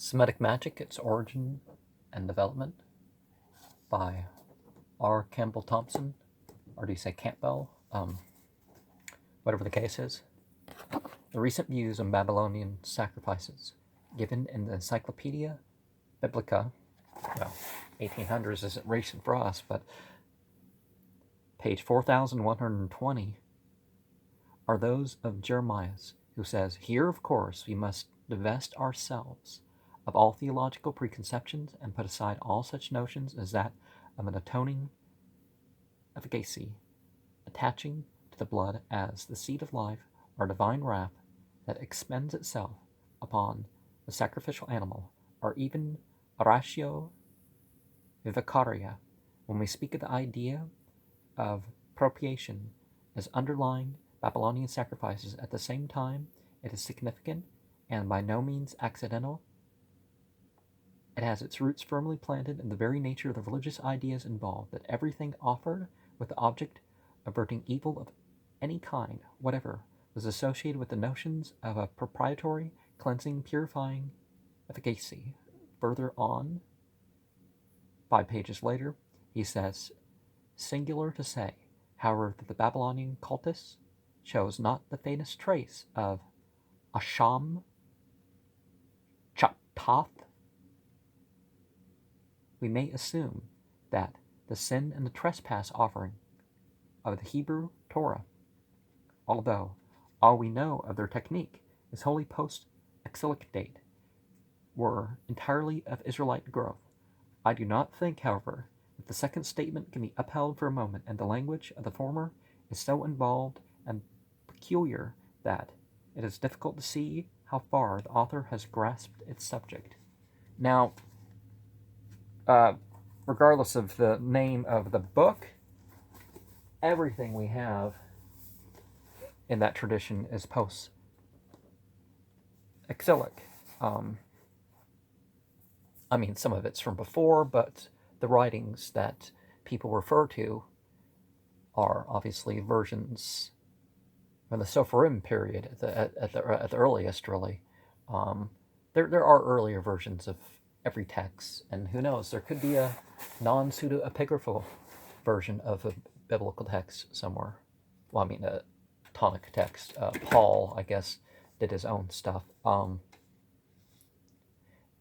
Semitic Magic, Its Origin and Development by R. Campbell Thompson, or do you say Campbell? Whatever the case is. The recent views on Babylonian sacrifices given in the Encyclopedia Biblica, well, 1800s isn't recent for us, but page 4120 are those of Jeremiah's, who says, "Here, of course, we must divest ourselves of all theological preconceptions and put aside all such notions as that of an atoning efficacy, attaching to the blood as the seed of life or divine wrath that expends itself upon the sacrificial animal, or even ratio vivicaria, when we speak of the idea of propitiation as underlying Babylonian sacrifices. At the same time, it is significant and by no means accidental. It has its roots firmly planted in the very nature of the religious ideas involved, that everything offered with the object of averting evil of any kind whatever was associated with the notions of a proprietary, cleansing, purifying efficacy." Further on, 5 pages later, he says, "Singular to say, however, that the Babylonian cultus shows not the faintest trace of Asham Chatath. We may assume that the sin and the trespass offering of the Hebrew Torah, although all we know of their technique is wholly post-exilic date, were entirely of Israelite growth. I do not think, however, that the second statement can be upheld for a moment, and the language of the former is so involved and peculiar that it is difficult to see how far the author has grasped its subject." Now, regardless of the name of the book, everything we have in that tradition is post-exilic. I mean, some of it's from before, but the writings that people refer to are obviously versions from the Sophorim period at the earliest, really. There are earlier versions of every text, and who knows, there could be a non-pseudo-epigraphal version of a biblical text somewhere. Well, I mean, a tonic text. Paul, I guess, did his own stuff.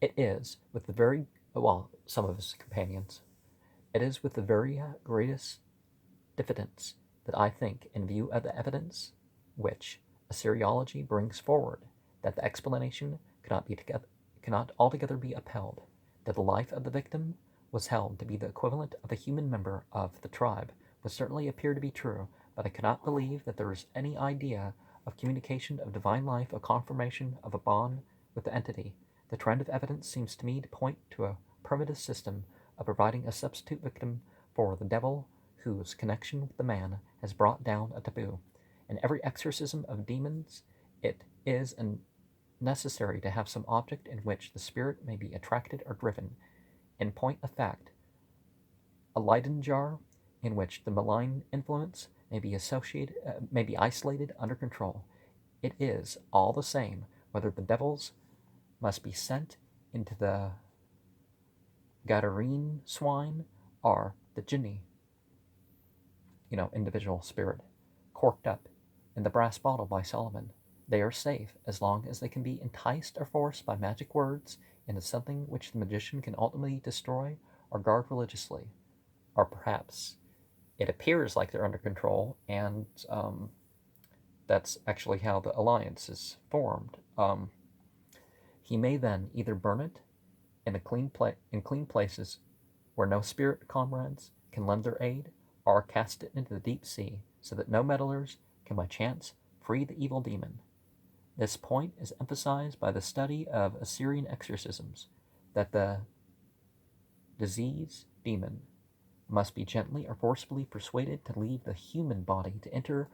It is with the very, well, some of his companions, it is with the very greatest diffidence that I think, in view of the evidence which Assyriology brings forward, that the explanation cannot altogether be upheld, that the life of the victim was held to be the equivalent of a human member of the tribe, would certainly appear to be true, but I cannot believe that there is any idea of communication of divine life, a confirmation of a bond with the entity. The trend of evidence seems to me to point to a primitive system of providing a substitute victim for the devil, whose connection with the man has brought down a taboo. In every exorcism of demons, it is necessary to have some object in which the spirit may be attracted or driven. In point of fact, a Leyden jar in which the malign influence may be isolated under control. It is all the same whether the devils must be sent into the Gadarene swine or the jinni, individual spirit, corked up in the brass bottle by Solomon. They are safe as long as they can be enticed or forced by magic words into something which the magician can ultimately destroy or guard religiously. Or perhaps it appears like they're under control, and that's actually how the alliance is formed. He may then either burn it in clean places where no spirit comrades can lend their aid, or cast it into the deep sea, so that no meddlers can by chance free the evil demon. This point is emphasized by the study of Assyrian exorcisms, that the disease demon must be gently or forcibly persuaded to leave the human body to enter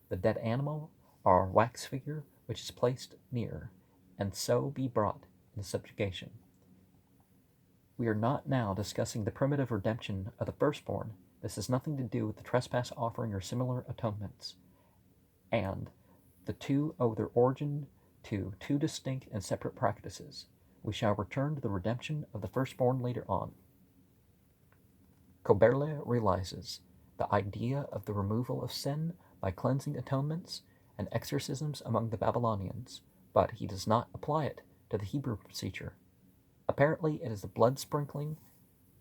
the dead animal or wax figure which is placed near, and so be brought into subjugation. We are not now discussing the primitive redemption of the firstborn. This has nothing to do with the trespass offering or similar atonements, and the two owe their origin to two distinct and separate practices. we shall return to the redemption of the firstborn later on. Koberle realizes the idea of the removal of sin by cleansing atonements and exorcisms among the Babylonians, but he does not apply it to the Hebrew procedure. Apparently, it is the blood sprinkling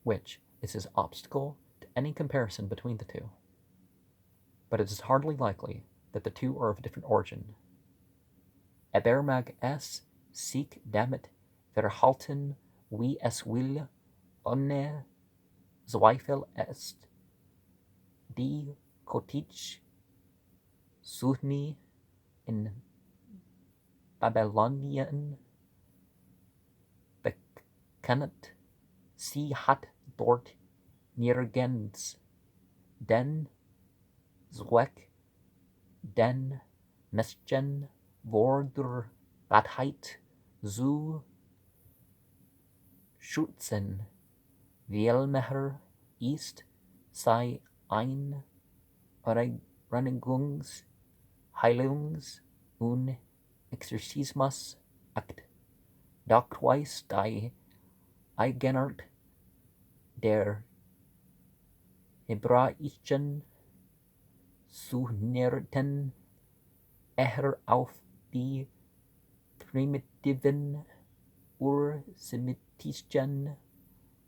which is his obstacle to any comparison between the two. But it is hardly likely that the two are of different origin. Ebermag es sic damit verhalten wie es will, ohne Zweifel est die Kotich Suhni in Babylonien bekannt. Sie hat dort nirgends den Zweck, den Menschen vor der Gottheit zu schützen. Vielmehr ist sei ein Reinigungs-, Heilungs- und Exorzismus-Akt. Doch weiß die Eigenart der hebräischen Zuhörenden eher auf die primitiven ursemitischen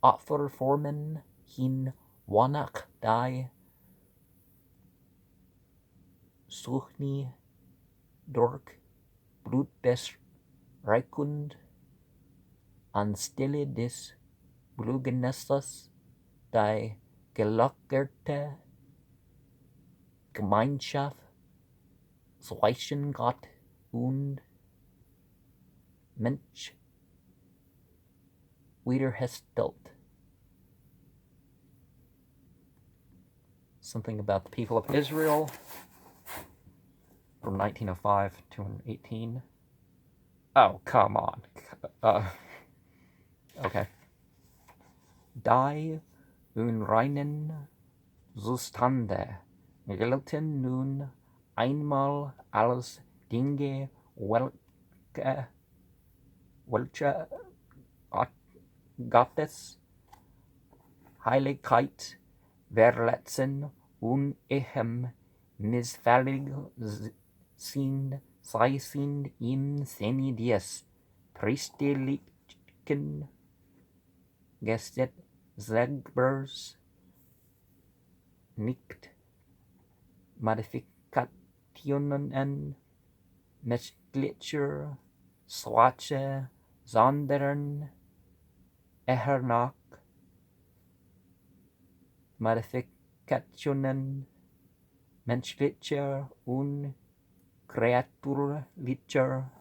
Opferformen hin, wonach die Suchni durch Blutbesreckung anstelle des Blutgenusses die gelockerte Gemeinschaft zwischen Gott und Mensch wiederherstellt. Something about the people of Israel from 1905 to 18. Oh, come on. Okay. Die unreinen Zustande gelten nun einmal als Dinge, welche Gottes Heiligkeit verletzen und ihm missfällig sind. Sie sind im Sinne des priesterlichen Gesetzgebers nicht Modifikationen menschlicher Schwäche, sondern eher nach Modifikationen menschlicher und kreaturlicher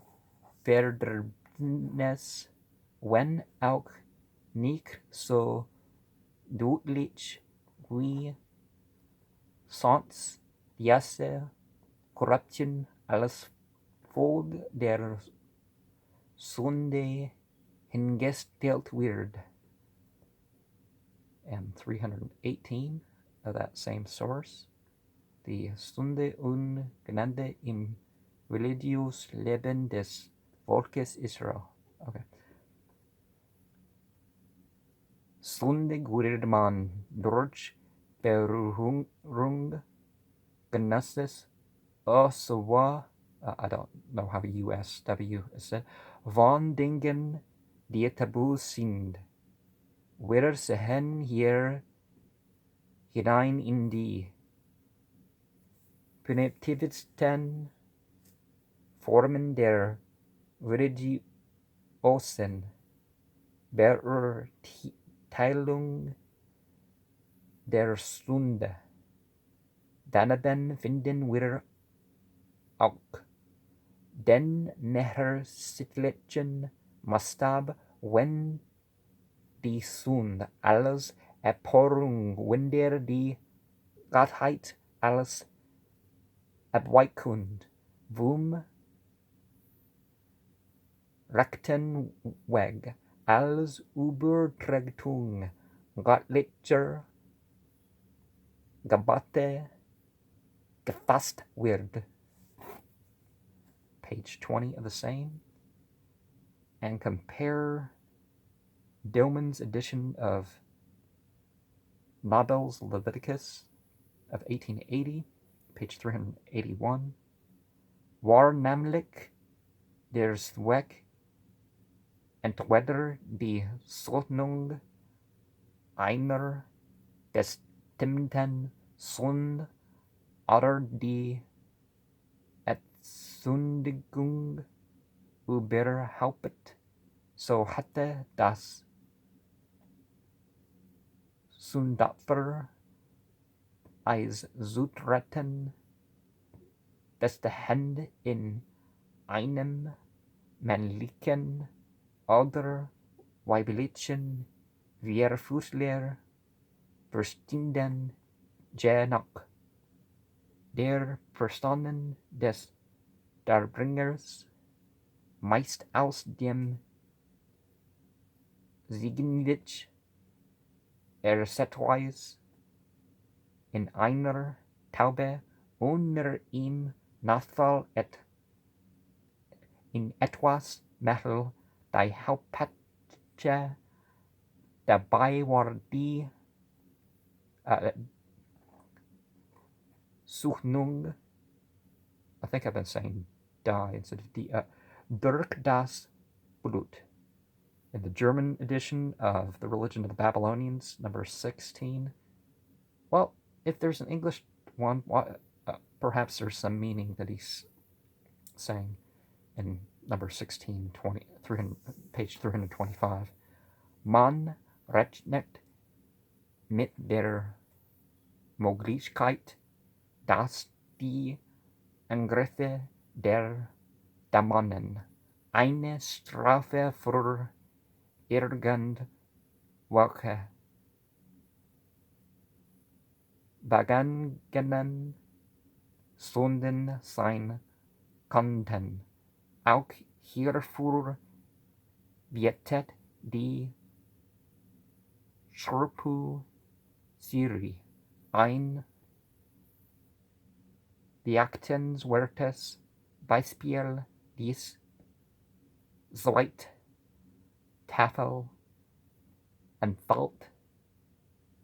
Verderbnis, wenn auch nicht so deutlich wie sonst diese Korruption als Folge der Sünde hingestellt wird. And 318 of that same source, die Sünde und Gnade im religiös Leben des Volkes Israel. Okay. Sünde wird man durch Berührung Genusses, so I don't know how USW is said, von Dingen, die tabu sind. Wir sehen hier hinein in die primitivsten Formen der religiösen Beurteilung der Sünde. Daneben finden wir auch den nachsichtlichen Maßstab, wenn die Sünde als Abhorrung, wenn die Gottheit als Abweichung vom rechten Weg, als Übertretung göttlicher Gebote gefasst wird. Page 20 of the same. and compare Dillman's edition of Nobel's Leviticus of 1880, page 381. War namelijk der Zwek entweder die Soldnung einer bestimmten Sünde oder die Entsündigung überhaupt, so hatte das Sündopfer als Zutreten bestehend in einem männlichen oder weiblichen Wehrfüßler bestehenden je nach der Personen des Darbringers meist aus dem Signitsch ersetzweise in einer Taube unter ihm Nachfall in etwas Metal die Hauptpatsche dabei war die Suchnung, I think I've been saying die instead of die, durch das Blut. In the German edition of The Religion of the Babylonians, number 16. Well, if there's an English one, perhaps there's some meaning that he's saying in number 16, 300, page 325. Man rechnet mit der Möglichkeit, dass die Angriffe der Dämonen eine Strafe für irgendwelche begangenen Sünden sein konnten. Auch hierfür bietet die Schriftsserie ein beachtenswertes Beispiel. Dies Zweittafel entfällt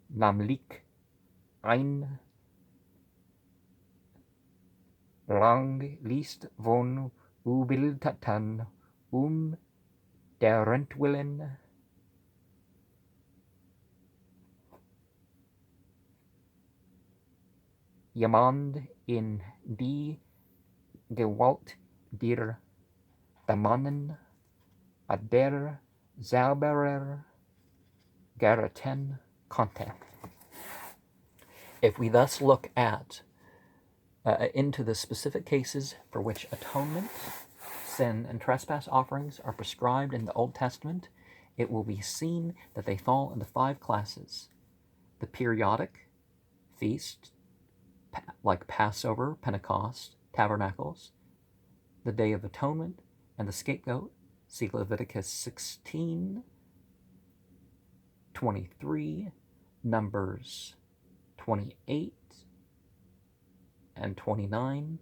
nämlich ein Langliste von Übeltaten derentwillen jemand in die Gewalt der Dämonen der selber geraten konnte. If we thus look at into the specific cases for which atonement, sin, and trespass offerings are prescribed in the Old Testament, it will be seen that they fall into 5 classes. The periodic feast, like Passover, Pentecost, Tabernacles, the Day of Atonement, and the scapegoat, see Leviticus 16, 23, Numbers 28 and 29,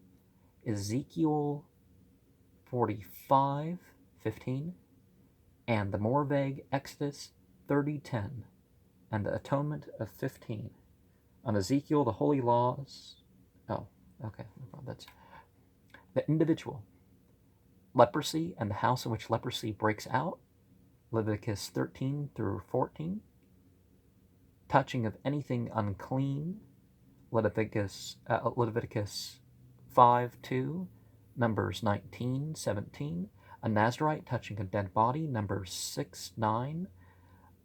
Ezekiel 45, 15, and the more vague Exodus 30:10, and the atonement of 15. On Ezekiel, the holy laws. Oh, okay. That's the individual. Leprosy and the house in which leprosy breaks out. Leviticus 13 through 14. Touching of anything unclean. Leviticus 5:2. Numbers 19:17. A Nazirite touching a dead body. Numbers 6:9.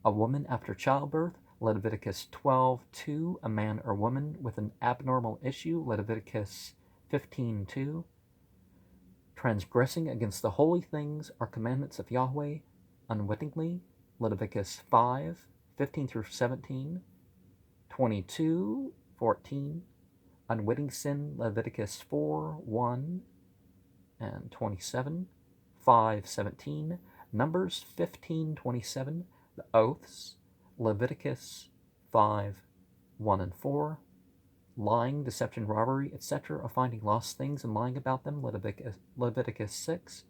A woman after childbirth. Leviticus 12:2. A man or woman with an abnormal issue. Leviticus 15:2. Transgressing against the holy things or commandments of Yahweh unwittingly. Leviticus 5:15 through 17. 22:14. Unwitting sin. Leviticus 4:1 and 27. 5:17. Numbers 15:27. The oaths. Leviticus 5:1 and 4. Lying, deception, robbery, etc., of finding lost things and lying about them. Leviticus 6.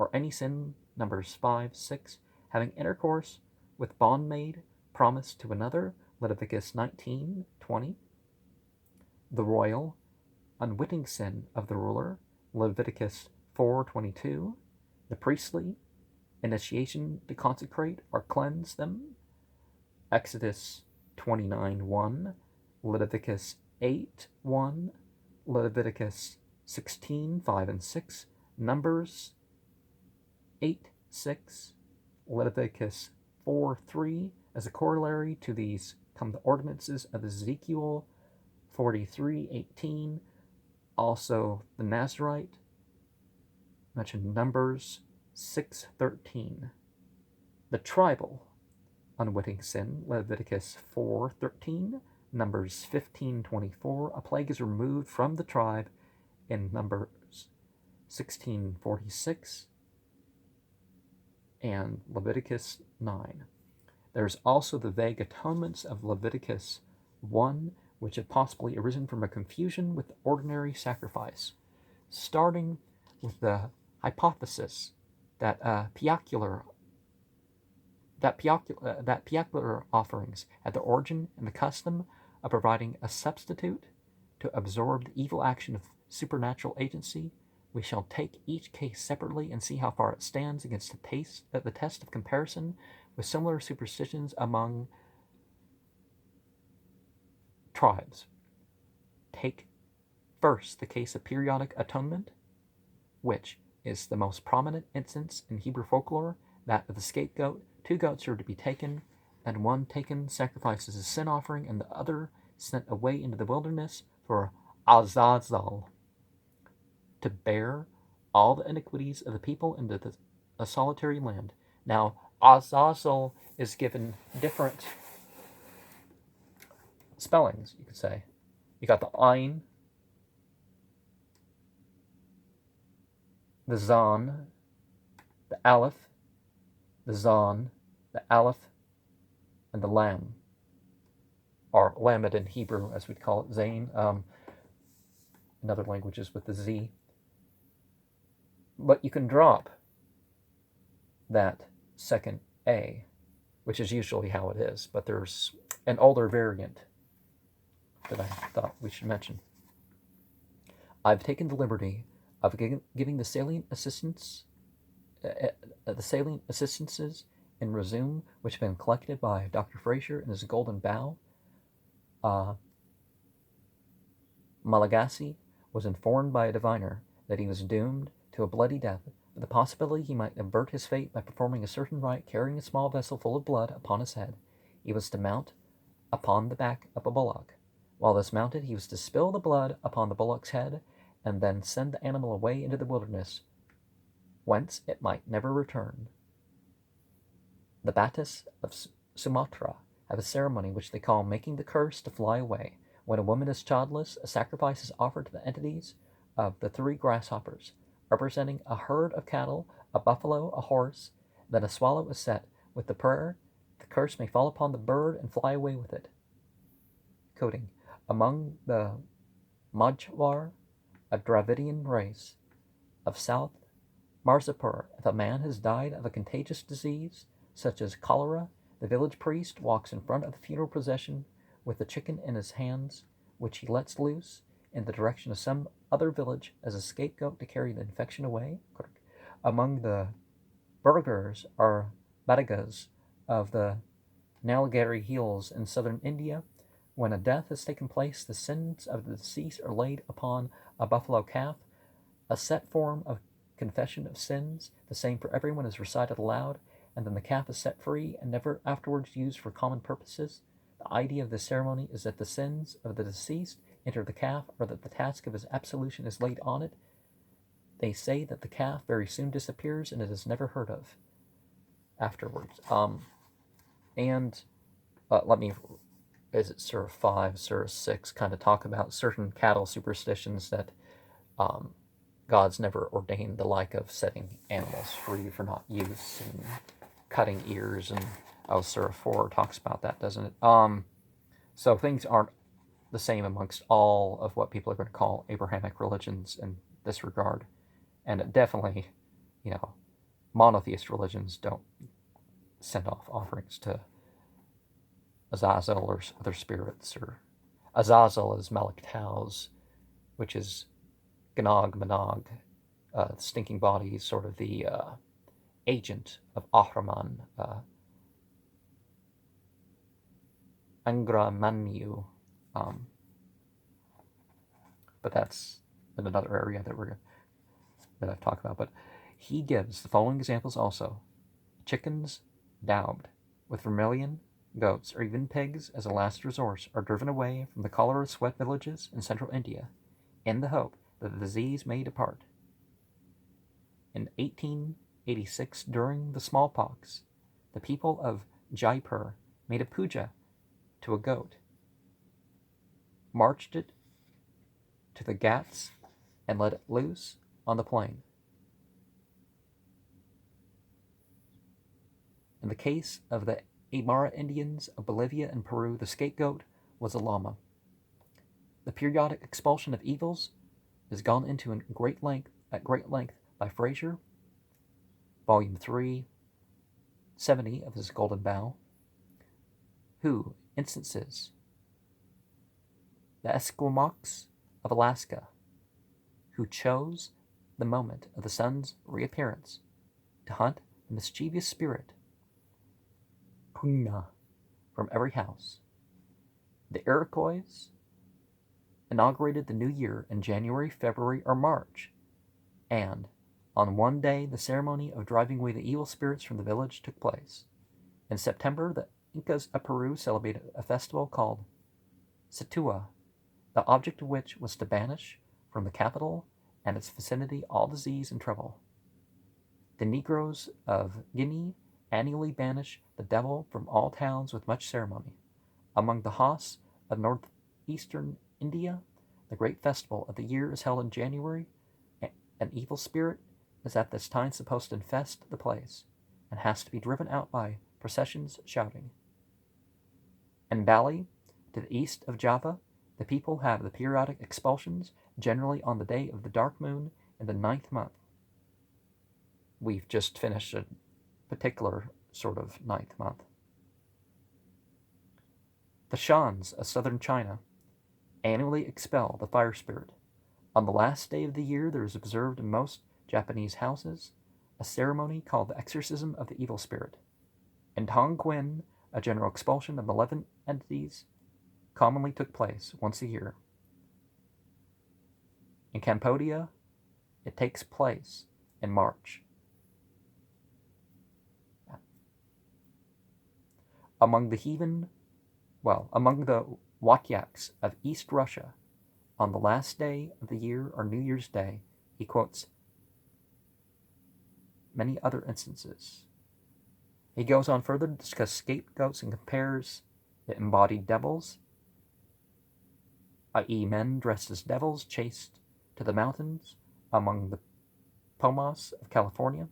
or any sin, Numbers 5, 6, having intercourse with bondmaid promised to another, Leviticus 19, 20, the royal, unwitting sin of the ruler, Leviticus 4:22, the priestly, initiation to consecrate or cleanse them, Exodus 29:1, Leviticus 8:1, Leviticus 16:5 and 6, Numbers 8:6, Leviticus 4:3. As a corollary to these come the ordinances of Ezekiel 43:18, also the Nazarite, mentioned Numbers 6:13. The tribal unwitting sin, Leviticus 4:13, Numbers 15:24. A plague is removed from the tribe in Numbers 16:46 and Leviticus 9. There's also the vague atonements of Leviticus 1, which have possibly arisen from a confusion with ordinary sacrifice, starting with the hypothesis that piacular offerings had the origin and the custom of providing a substitute to absorb the evil action of supernatural agency. We shall take each case separately and see how far it stands against the test of comparison with similar superstitions among tribes. Take first the case of periodic atonement, which is the most prominent instance in Hebrew folklore, that of the scapegoat. 2 goats are to be taken, and one taken sacrifices a sin offering, and the other sent away into the wilderness for Azazel, to bear all the iniquities of the people into a solitary land. Now, Azazel is given different spellings, you could say. You got the Ain, the Zan, the Aleph, the Zan, the Aleph, and the Lam, or Lamed in Hebrew, as we'd call it, Zain, in other languages with the Z. But you can drop that second A, which is usually how it is, but there's an older variant that I thought we should mention. I've taken the liberty of giving the salient assistances in resume, which have been collected by Dr. Fraser in his Golden Bough. Malagasy was informed by a diviner that he was doomed to a bloody death, but the possibility he might avert his fate by performing a certain rite carrying a small vessel full of blood upon his head. He was to mount upon the back of a bullock. While thus mounted, he was to spill the blood upon the bullock's head, and then send the animal away into the wilderness, whence it might never return. The Batas of Sumatra have a ceremony which they call making the curse to fly away. When a woman is childless, a sacrifice is offered to the entities of the 3 grasshoppers, representing a herd of cattle, a buffalo, a horse. Then a swallow is set with the prayer, the curse may fall upon the bird and fly away with it. Coding. Among the Majwar, a Dravidian race of South Marzipur, if a man has died of a contagious disease, such as cholera, the village priest walks in front of the funeral procession with the chicken in his hands, which he lets loose in the direction of some other village as a scapegoat to carry the infection away. Among the Burghers are Badagas of the Nilgiri Hills in southern India. When a death has taken place, the sins of the deceased are laid upon a buffalo calf. A set form of confession of sins, the same for everyone, is recited aloud, and then the calf is set free and never afterwards used for common purposes. The idea of this ceremony is that the sins of the deceased enter the calf, or that the task of his absolution is laid on it. They say that the calf very soon disappears and it is never heard of afterwards. Let me, is it Surah 5, Surah 6, kind of talk about certain cattle superstitions that God's never ordained, the like of setting animals free for not use and cutting ears, and Surah 4 talks about that, doesn't it? So things aren't the same amongst all of what people are going to call Abrahamic religions in this regard. And it definitely, monotheist religions don't send off offerings to Azazel or other spirits. Or Azazel is Malak Taus, which is Gnog Manog, stinking body, sort of the agent of Ahriman, Angra Manu. But that's in another area that I've talked about. But he gives the following examples also: chickens daubed with vermilion, goats, or even pigs as a last resort are driven away from the cholera sweat villages in central India in the hope that the disease may depart. In 1886, during the smallpox, the people of Jaipur made a puja to a goat, marched it to the Ghats, and let it loose on the plain. In the case of the Aymara Indians of Bolivia and Peru, the scapegoat was a llama. The periodic expulsion of evils is gone into at great length by Fraser, Volume 3, 70 of his Golden Bough, who instances the Esquimaux of Alaska, who chose the moment of the sun's reappearance to hunt the mischievous spirit Puna from every house. The Iroquois inaugurated the new year in January, February, or March, and on one day the ceremony of driving away the evil spirits from the village took place. In September, the Incas of Peru celebrated a festival called Situa, the object of which was to banish from the capital and its vicinity all disease and trouble. The Negroes of Guinea annually banish the devil from all towns with much ceremony. Among the Haus of northeastern India, the great festival of the year is held in January. An evil spirit is at this time supposed to infest the place, and has to be driven out by processions shouting. In Bali, to the east of Java, the people have the periodic expulsions, generally on the day of the dark moon in the 9th month. We've just finished a particular sort of 9th month. The Shans of southern China annually expel the fire spirit. On the last day of the year, there is observed in most Japanese houses a ceremony called the exorcism of the evil spirit. In Tonquin, a general expulsion of malevolent entities commonly took place once a year. In Cambodia, it takes place in March. Among the Watyaks of East Russia, on the last day of the year or New Year's Day, he quotes many other instances. He goes on further to discuss scapegoats and compares the embodied devils, i.e. men dressed as devils chased to the mountains among the Pomas of California,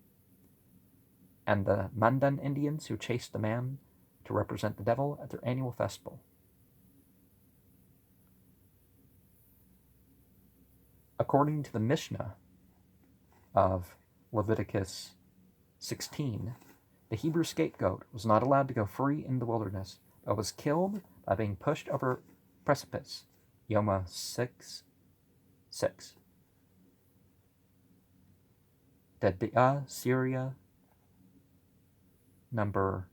and the Mandan Indians who chased the man to represent the devil at their annual festival. According to the Mishnah of Leviticus 16, the Hebrew scapegoat was not allowed to go free in the wilderness, but was killed by being pushed over a precipice. Yoma 6:6. Debiah, Syria, number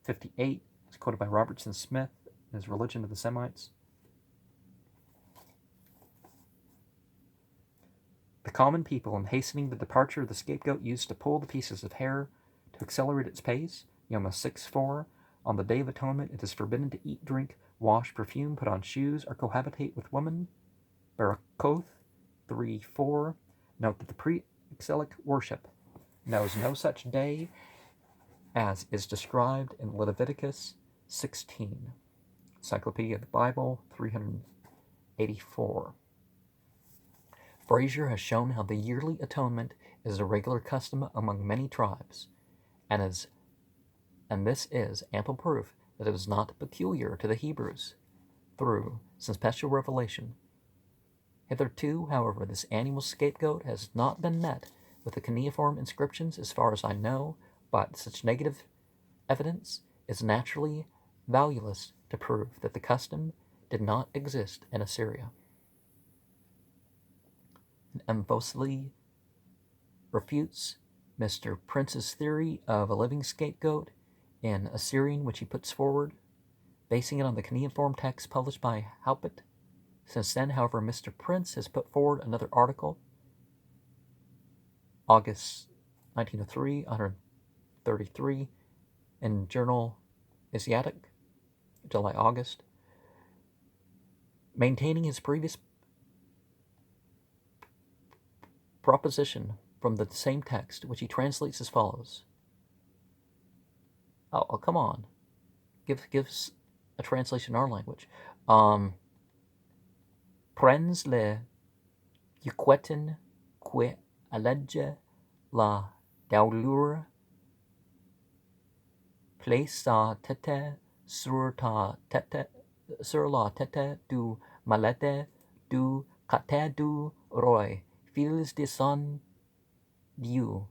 58, is quoted by Robertson Smith in his Religion of the Semites. The common people, in hastening the departure of the scapegoat, used to pull the pieces of hair to accelerate its pace. Yoma 6:4. On the Day of Atonement, it is forbidden to eat, drink, wash, perfume, put on shoes, or cohabitate with women. Barakoth 3:4. Note that the pre-exilic worship knows no such day as is described in Leviticus 16. Encyclopedia of the Bible 384. Fraser has shown how the yearly atonement is a regular custom among many tribes, and this is ample proof that it was not peculiar to the Hebrews through some special revelation. Hitherto, however, this annual scapegoat has not been met with the cuneiform inscriptions as far as I know, but such negative evidence is naturally valueless to prove that the custom did not exist in Assyria. And Mphosli refutes Mr. Prince's theory of a living scapegoat in Assyrian, which he puts forward, basing it on the cuneiform text published by Halpert. Since then, however, Mr. Prince has put forward another article, August 1903, 133, in Journal Asiatic, July-August, maintaining his previous proposition from the same text, which he translates as follows. Oh, come on. Gives a translation in our language. Prens le yuquetin que allege la daulure place sa tête sur la tête du malade du caté du roi, fils de son Dieu.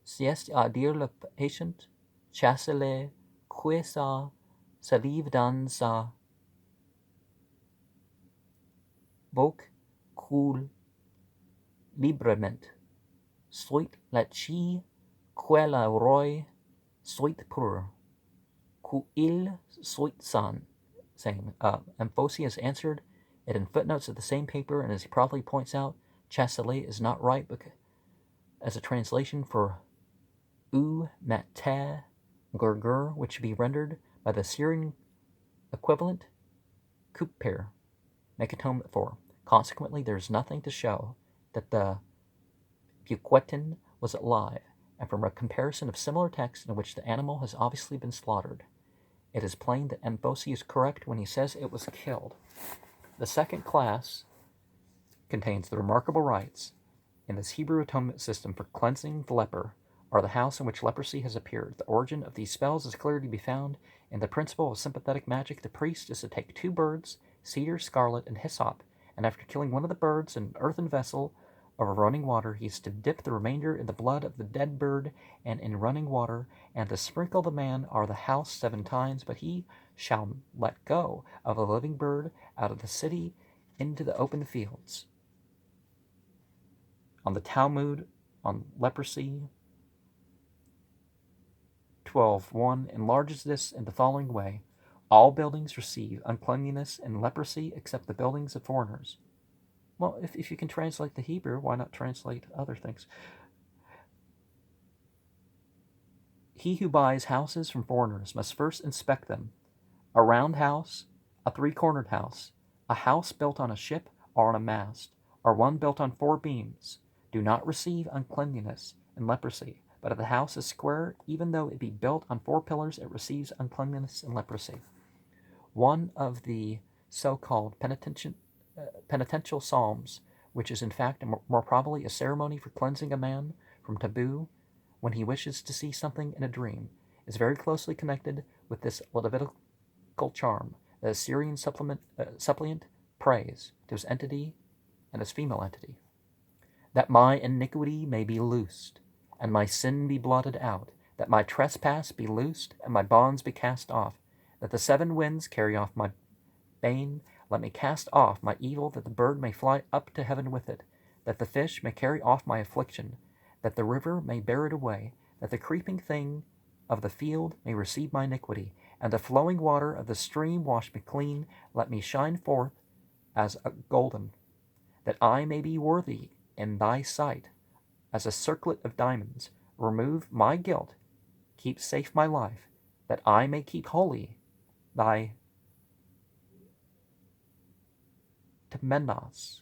Sieste à dire le patient, chasse-le, que sa salive dans sa bouche coule librement. Soit la chi, que la roi soit pur, que il soit san. Saying, Mphosli has answered it in footnotes of the same paper, and as he probably points out, chasse-le is not right because, as a translation for u mate gurgur, which should be rendered by the Syrian equivalent kuper, make atonement for. Consequently, there is nothing to show that the Buquetin was alive, and from a comparison of similar texts in which the animal has obviously been slaughtered, it is plain that Mphosli is correct when he says it was killed. The second class contains the remarkable rites in this Hebrew atonement system for cleansing the leper, or the house in which leprosy has appeared. The origin of these spells is clearly to be found in the principle of sympathetic magic. The priest is to take 2 birds, cedar, scarlet, and hyssop, and after killing one of the birds in an earthen vessel over running water, he is to dip the remainder in the blood of the dead bird and in running water, and to sprinkle the man or the house 7 times, but he shall let go of the living bird out of the city into the open fields. On the Talmud on leprosy, 12:1 enlarges this in the following way: all buildings receive uncleanliness and leprosy except the buildings of foreigners. Well, if you can translate the Hebrew, why not translate other things? He who buys houses from foreigners must first inspect them. A round house, a 3-cornered house, a house built on a ship or on a mast, or one built on 4 beams, do not receive uncleanliness and leprosy. But if the house is square, even though it be built on 4 pillars, it receives uncleanliness and leprosy. One of the so-called penitential psalms, which is in fact more probably a ceremony for cleansing a man from taboo when he wishes to see something in a dream, is very closely connected with this Levitical charm. The Assyrian suppliant prays to his entity and his female entity, that my iniquity may be loosed, and my sin be blotted out, that my trespass be loosed, and my bonds be cast off, that the 7 winds carry off my bane, let me cast off my evil, that the bird may fly up to heaven with it, that the fish may carry off my affliction, that the river may bear it away, that the creeping thing of the field may receive my iniquity, and the flowing water of the stream wash me clean, let me shine forth as a golden, that I may be worthy in thy sight, as a circlet of diamonds. Remove my guilt, keep safe my life, that I may keep holy thy temenos,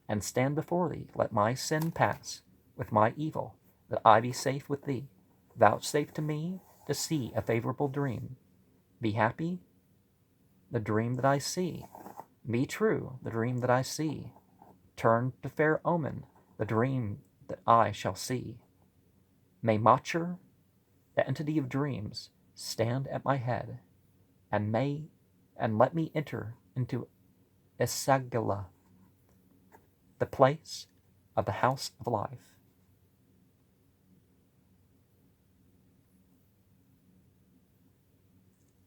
and stand before thee. Let my sin pass with my evil, that I be safe with thee. Vouchsafe to me to see a favorable dream. Be happy, the dream that I see. Be true, the dream that I see. Turn to fair omen, the dream that I shall see. May Machir, the entity of dreams, stand at my head, and let me enter into Esagila, the place of the house of life.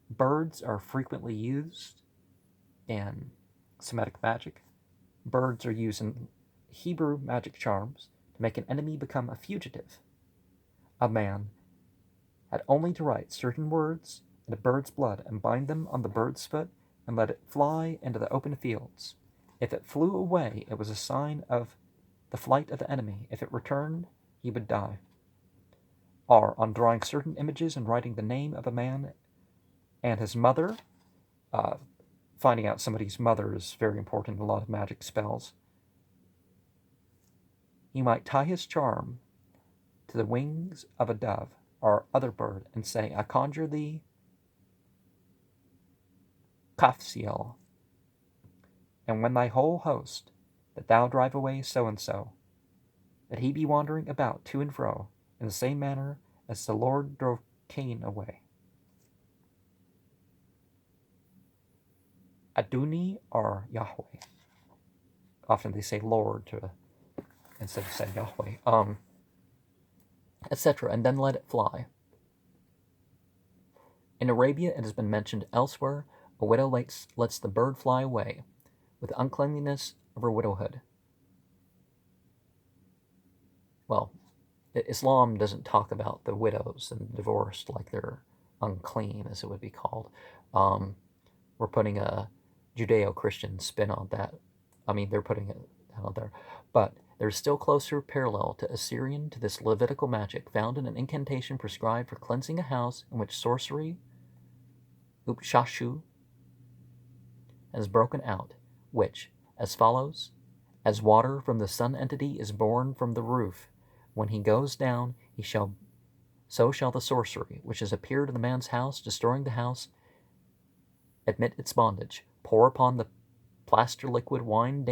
Birds are frequently used in Semitic magic. Birds are used in Hebrew magic charms to make an enemy become a fugitive. A man had only to write certain words in a bird's blood and bind them on the bird's foot and let it fly into the open fields. If it flew away, it was a sign of the flight of the enemy. If it returned, he would die. Or, on drawing certain images and writing the name of a man and his mother, finding out somebody's mother is very important in a lot of magic spells. He might tie his charm to the wings of a dove or other bird and say, I conjure thee, Kafsiel, and when thy whole host, that thou drive away so-and-so, that he be wandering about to and fro in the same manner as the Lord drove Cain away. Aduni or Yahweh. Often they say Lord instead of saying Yahweh. Etc. And then let it fly. In Arabia, it has been mentioned elsewhere, a widow lets the bird fly away with the uncleanliness of her widowhood. Well, Islam doesn't talk about the widows and divorced like they're unclean, as it would be called. We're putting a Judeo-Christian spin on that. I mean, they're putting it out there. But there's still closer parallel to Assyrian to this Levitical magic found in an incantation prescribed for cleansing a house in which sorcery, upshashu, has broken out, which, as follows, as water from the sun entity is born from the roof, when he goes down, so shall the sorcery, which has appeared in the man's house, destroying the house, admit its bondage, pour upon the plaster liquid wine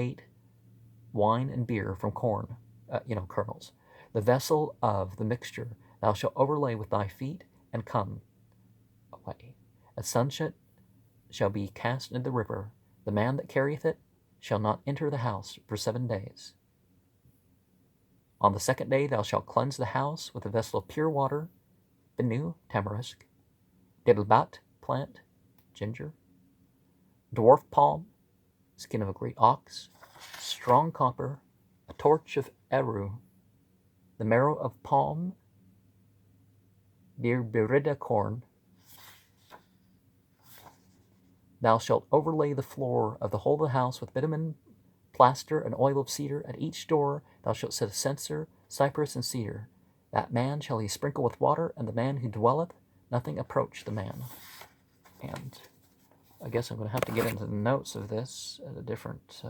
and beer from corn, kernels. The vessel of the mixture thou shalt overlay with thy feet and come away. A sunset shall be cast into the river. The man that carrieth it shall not enter the house for 7 days. On the 2nd day thou shalt cleanse the house with a vessel of pure water, benu, tamarisk, diddlebat, plant, ginger, dwarf palm, skin of a great ox, strong copper, a torch of eru, the marrow of palm, birberida corn. Thou shalt overlay the floor of the whole of the house with bitumen, plaster, and oil of cedar. At each door thou shalt set a censer, cypress, and cedar. That man shall he sprinkle with water, and the man who dwelleth, nothing approach the man. And I guess I'm going to have to get into the notes of this at a different